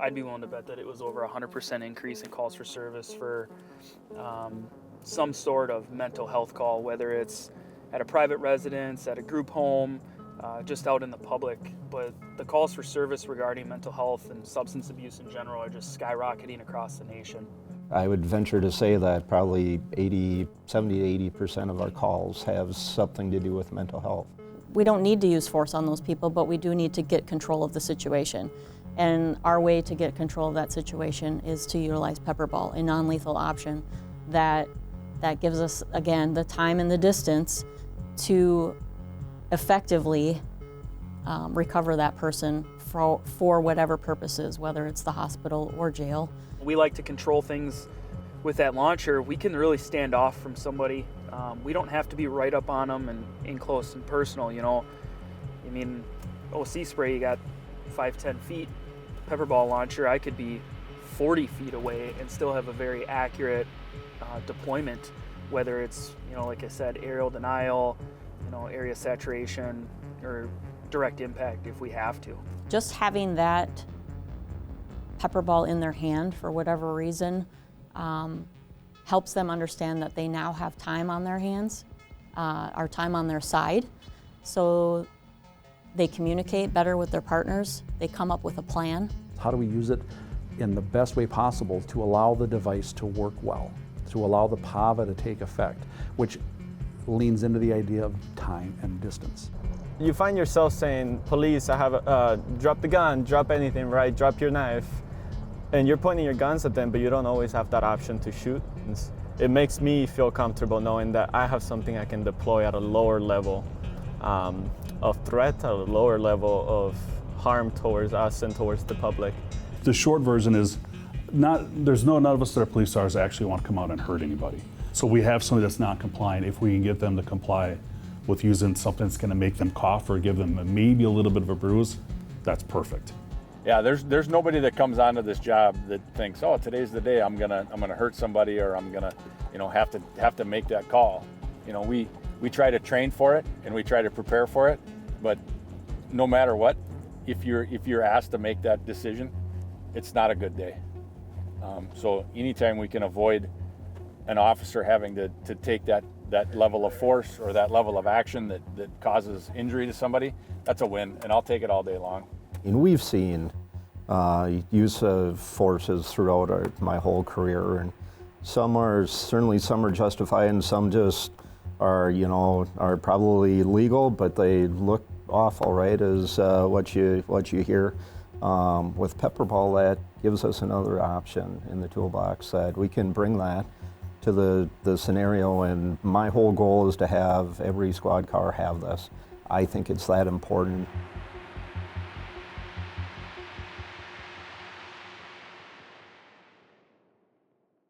I'd be willing to bet that it was over 100% increase in calls for service for some sort of mental health call, whether it's at a private residence, at a group home, just out in the public. But the calls for service regarding mental health and substance abuse in general are just skyrocketing across the nation. I would venture to say that probably 70 to 80% of our calls have something to do with mental health. We don't need to use force on those people, but we do need to get control of the situation. And our way to get control of that situation is to utilize PepperBall, a non-lethal option that gives us, again, the time and the distance to effectively recover that person for whatever purposes, whether it's the hospital or jail. We like to control things with that launcher. We can really stand off from somebody. We don't have to be right up on them and in close and personal, you know. I mean, OC spray, you got 5-10 feet. PepperBall launcher, I could be 40 feet away and still have a very accurate deployment, whether it's, you know, like I said, aerial denial, you know, area saturation, or direct impact if we have to. Just having that PepperBall in their hand for whatever reason helps them understand that they now have time on their hands, or time on their side, so they communicate better with their partners, they come up with a plan. How do we use it in the best way possible to allow the device to work well, to allow the PAVA to take effect, which leans into the idea of time and distance. You find yourself saying, police, I have drop the gun, drop anything, right? Drop your knife. And you're pointing your guns at them, but you don't always have that option to shoot. It makes me feel comfortable knowing that I have something I can deploy at a lower level of threat, at a lower level of harm towards us and towards the public. The short version is none of us that are police officers actually want to come out and hurt anybody. So we have somebody that's not compliant. If we can get them to comply with using something that's going to make them cough or give them maybe a little bit of a bruise, that's perfect. Yeah, there's nobody that comes onto this job that thinks, oh, today's the day I'm gonna hurt somebody, or I'm gonna, you know, have to make that call. You know, we try to train for it and we try to prepare for it, but no matter what, if you're asked to make that decision, it's not a good day. So anytime we can avoid an officer having to take that level of force or that level of action that causes injury to somebody, that's a win, and I'll take it all day long. And we've seen use of forces throughout my whole career, and some are justified, and some just are probably legal, but they look awful, right? As what you hear with PepperBall, that gives us another option in the toolbox that we can bring that to the scenario. And my whole goal is to have every squad car have this. I think it's that important.